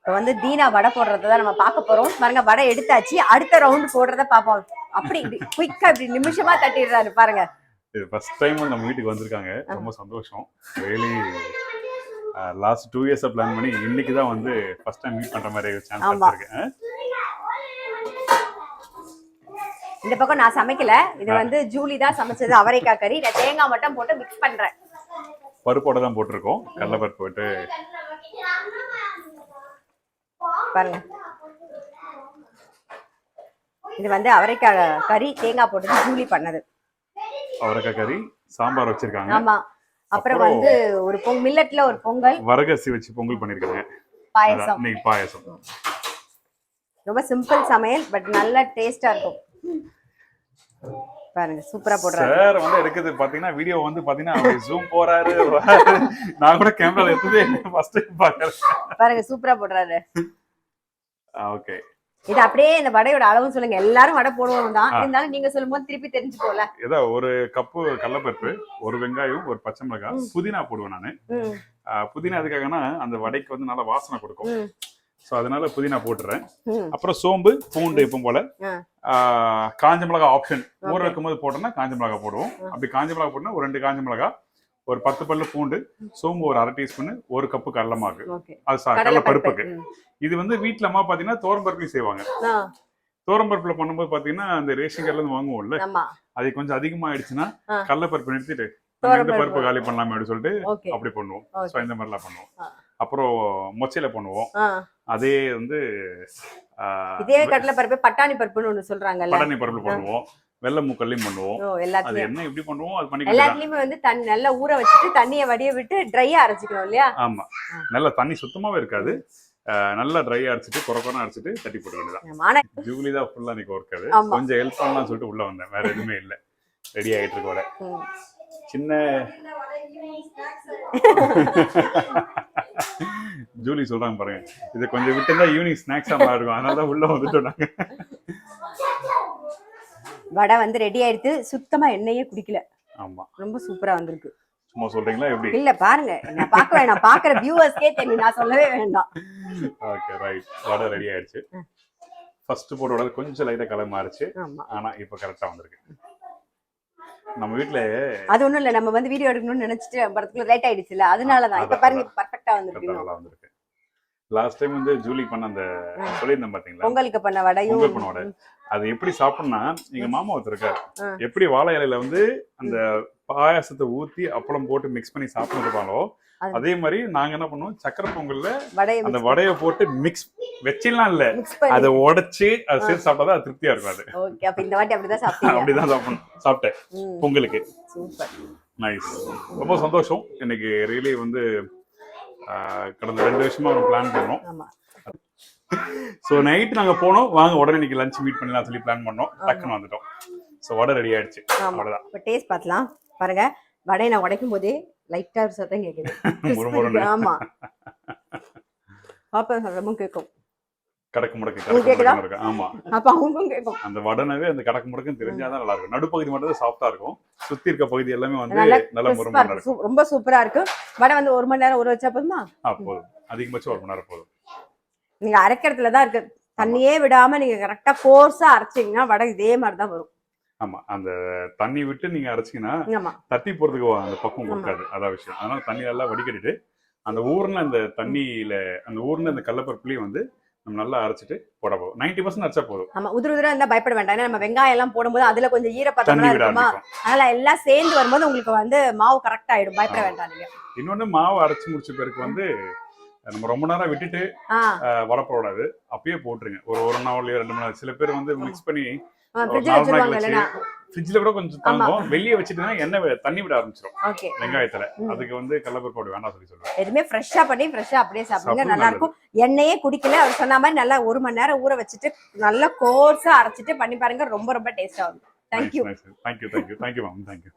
இப்போ வந்து தீனா வடை போடுறத நம்ம பார்க்க போறோம். பாருங்க வடை எடுத்தாச்சு, அடுத்த ரவுண்ட் போடுறத பார்ப்போம். அப்படி குயிக்கா இப்படி நிமிஷமா தட்டிடுறாரு பாருங்க. இது ஃபர்ஸ்ட் டைம் நம்ம வீட்டுக்கு வந்திருக்காங்க, ரொம்ப சந்தோஷம். ரியலி லாஸ்ட் 2 இயர்ஸா பிளான் பண்ணி இன்னைக்கு தான் வந்து ஃபர்ஸ்ட் டைம் மீட் பண்ற மாதிரி சான்ஸ் கிடைச்சிருக்கு. இந்த பக்கம் நான் சமைக்கல, இது வந்து ஜூலி தான் சமைச்சது. அவரைக்காய் கறி. நான் தேங்காய் மட்டும் போட்டு மிக்ஸ் பண்றேன். பருப்போட தான் போட்டிருக்கோம், கடலை பருப்பு போட்டு பாருங்க. இது வந்து அவரைக்காய் கறி தேங்காய் போட்டு ஜூலி பண்ணது. அவரைக்காய் கறி, சாம்பார் வச்சிருக்காங்க. ஆமா. அப்புறம் வந்து ஒரு மில்லட்ல ஒரு பொங்கல், வரகரிசி வச்சு பொங்கல் பண்ணிருக்காங்க. பாயசம். இன்னைக்கு பாயசம். ரொம்ப சிம்பிள் சமையல், பட் நல்ல டேஸ்டா இருக்கும். பாருங்க சூப்பரா போடுறாரு. சார் வந்து எடுக்குது பாத்தீங்கன்னா, வீடியோ வந்து பாத்தீங்கன்னா அவர் ஜூம் போறாரு. நான் கூட கேமரால எடுத்ததே ஃபர்ஸ்ட் டைம் பார்க்கறேன். பாருங்க சூப்பரா போடுறாரு. ஓகே. இது அப்படியே இந்த வடையோட அளவு சொல்லுங்க. எல்லாரும் வடை போடுவோம் தான், இருந்தாலும் நீங்க சொல்லும்போது திருப்பி தெரிஞ்சுக்கோல. ஏதோ ஒரு கப்பு கடலைப்பருப்பு, ஒரு வெங்காயம், ஒரு பச்சை மிளகாய், புதினா போடுவேன் நானு. புதினா எதுக்காகனா அந்த வடைக்கு வந்து நல்ல வாசனை கொடுக்கும். சோ அதனால புதினா போட்டுறேன். அப்புறம் சோம்பு, பூண்டு எப்பவும் போல. காஞ்ச மிளகாய் ஆப்ஷன், ஊற வைக்கும் போது போட்டோம்னா காஞ்ச மிளகாய் போடுவோம். அப்படி காஞ்ச மிளகாய் போட்டோம்னா ஒரு 2 காஞ்ச மிளகாய், ஒரு 10 பல்லு பூண்டு, சோம்பு ஒரு 1/2 டீஸ்பூன், ஒரு கப்பு கடலை மாவு. அது கடலை பருப்புக்கு. இது வந்து வீட்டுல அம்மா பாத்தீங்கன்னா தோரம் பருப்புலையும் செய்வாங்க. தோரம் பருப்புல பண்ணும்போது பாத்தீங்கன்னா அந்த ரேஷன் கடையில இருந்து வாங்குவோம்ல, அது கொஞ்சம் அதிகமா ஆயிடுச்சுன்னா கடலை பருப்பு நிறுத்திட்டு இந்த பருப்பு காலி பண்ணலாமே அப்படின்னு சொல்லிட்டு அப்படி பண்ணுவோம். சோ இந்த மாதிரிலாம் பண்ணுவோம். அப்புறம் மொச்சையில பண்ணுவோம். அதே வந்து இதே கடலை பருப்பு பட்டாணி பருப்புன்னு ஒண்ணு சொல்றாங்கல்ல, பட்டாணி பருப்பு பண்ணுவோம். வெள்ளை மூக்கல்லையும் பண்ணுவோம். அது என்ன எப்படி பண்ணுவோம் அது பண்ணிக்கலாம். எல்லாத்துலயுமே வந்து தண்ணி நல்லா ஊற வச்சுட்டு தண்ணியை வடிய விட்டு ட்ரையா அரைச்சிக்கணும் இல்லையா? ஆமா, நல்லா தண்ணி சுத்தமாவே இருக்காது, நல்லா ட்ரையா அரைச்சிட்டு குறக்குறன்னு அரைச்சிட்டு தட்டி போட வேண்டியதான். ஜூலி தான் ஃபுல்லா இன்னைக்கு ஒர்க். அது கொஞ்சம் ஹெல்ப் பண்ணலாம்னு சொல்லிட்டு உள்ள வந்தேன், வேற எதுவுமே இல்லை. ரெடி ஆகிட்டு இருக்க வடை. சின்ன ஜூலி சொல்றாங்க பாருங்க, இது கொஞ்சம் விட்டுதான் ஈவினிங் ஸ்நாக்ஸா மாறிடும், அதனாலதான் உள்ள வந்துட்டோம். வடை வந்து ரெடி ஆயிடுத்து. சுத்தமா எண்ணெயே குடிக்கல. ஆமா, ரொம்ப சூப்பரா வந்திருக்கு. சும்மா சொல்றீங்களா எப்படி? இல்ல பாருங்க, நான் பார்க்க வேணாம், பாக்குற வியூவர்ஸ்க்கே தெரியும், நான் சொல்லவே வேண்டாம். Okay right. வடை ரெடி ஆயிடுச்சு. ஃபர்ஸ்ட் போட்டோட கொஞ்சம் லைட்டா கலர் மாறிச்சு, ஆனா இப்போ கரெக்டா வந்திருக்கு. நம்ம வீட்ல அது ஒண்ணும் இல்ல, நம்ம வந்து வீடியோ எடுக்கணும்னு நினைச்சிட்டு படத்துக்குள்ள லேட் ஆயிடுச்சுல, அதனாலதான். இப்ப பாருங்க பர்ஃபெக்ட்டா வந்திருக்கு. லாஸ்ட் டைம் வந்து ஜூலி பண்ண அந்த சொல்லியிருந்தேன் பாத்தீங்களா, பொங்கலுக்கு பண்ண வடையும், அது எப்படி சாப்பிடணும்னா, எங்க மாமா ஒருத்தர் இருக்காரு, எப்படி வாழை இலையில வந்து அந்த பாயாசத்தை ஊத்தி அப்பளம் போட்டு மிக்ஸ் பண்ணி சாப்பிட்டுருப்பாங்களோ, அதே மாதிரி நாங்க என்ன பண்ணுவோம், சக்கரை பொங்கல்ல அந்த வடையை போட்டு மிக்ஸ் வச்சிடலாம் இல்ல, அதை உடைச்சு அதை சேர்த்து சாப்பிட்டாதான் அது திருப்தியா இருக்கும். அது ஓகே. அப்ப இந்த வாட்டி அப்படிதான் சாப்பிட்டீங்க? அப்படிதான் சாப்பிட்டேன் பொங்கலுக்கு. சூப்பர், நைஸ், ரொம்ப சந்தோஷம். இன்னைக்கு ரியலி வந்து கடந்த 2 வருஷமா ஒரு பிளான் பண்ணோம். சோ நைட் நாங்க போனோம், வாங்க உடனே இன்னைக்கு லஞ்ச் மீட் பண்ணலாம் சொல்லி பிளான் பண்ணோம், டக்குன்னு வந்துட்டோம். சோ வடை ரெடி ஆயிடுச்சு. அவ்வளவுதான். இப்ப டேஸ்ட் பார்க்கலாம். பாருங்க, வடையை நான் உடைக்கும் போதே லைட்டா ஒரு சத்தம் கேக்குது. ஆமா, பாப்பா சத்தமும் கேட்கும். கடக்கு முடக்கு. ஆமா, அப்ப அவங்களும் கேட்கும். அந்த வடனவே அந்த கடக்கு முடக்குன்னு தெரிஞ்சாதான் நல்லா இருக்கும். நடுப்பகுதி மட்டும் தான் சாஃப்டா இருக்கும், சுத்தி இருக்க பகுதி எல்லாமே வந்து நல்ல முறுமுறா இருக்கும். ரொம்ப சூப்பரா இருக்கு. வடை வந்து 1 மணி நேரம் ஊற வச்சா போதுமா? போதும், அதிகபட்சம் 1 மணி நேரம் போதும். நீங்க அரைக்கிறதுல தான் இருக்கு, தண்ணியே விடாம நீங்க கரெக்டா கோர்ஸா அரைச்சீங்கன்னா வடை இதே மாதிரிதான் வரும். ஆமா, அந்த தண்ணி விட்டு நீங்க அரைச்சீங்கன்னா தட்டி போறதுக்கு அந்த பக்கம் கொடுக்காது, அதான் விஷயம். அதனால தண்ணி நல்லா வடிகட்டிட்டு அந்த ஊர்ன அந்த தண்ணியில அந்த ஊர்ன அந்த கடலைப்பருப்புலயும் வந்து நம்ம நல்லா அரைச்சிட்டு போட போதும். 90% அரைச்சா போதும். ஆமா, உதிர இருந்தா பயப்பட வேண்டாம். ஏன்னா நம்ம வெங்காயம் எல்லாம் போடும்போது அதுல கொஞ்சம் ஈரப்பதம் இருக்குமா, அதனால எல்லாம் சேர்ந்து வரும்போது உங்களுக்கு வந்து மாவு கரெக்ட் ஆயிடும், பயப்பட வேண்டாம் நீங்க. இன்னொன்னு, மாவு அரைச்சு முடிச்ச பிறகு வந்து நம்ம ரொம்ப நேரம் விட்டுட்டு வடை போடாது, அப்பயே போட்டுருங்க. ஒரு 1 ஹவர்லயோ 2 மணி நேரம். சில பேர் வந்து மிக்ஸ் பண்ணி ஃப்ரிட்ஜ்ல கூட கொஞ்சம் தாங்கும், வெளியே வச்சுட்டீங்கன்னா எண்ணெய் தண்ணி விட ஆரம்பிச்சிடும் வெங்காயத்துல. அதுக்கு வந்து கடலைப்பருப்பு போட வேண்டாம் சொல்லி சொல்லுவாங்க. எதுவுமே ஃப்ரெஷ்ஷா பண்ணி ஃப்ரெஷ்ஷா அப்படியே சாப்பிடுங்க, நல்லா இருக்கும். எண்ணெயே குடிக்கல, அவர் சொன்ன மாதிரி நல்லா 1 மணி நேரம் ஊற வச்சுட்டு நல்லா கோர்ஸா அரைச்சிட்டு பண்ணி பாருங்க, ரொம்ப ரொம்ப டேஸ்டா இருக்கும். தேங்க்யூ. Thank you ma'am, thank you.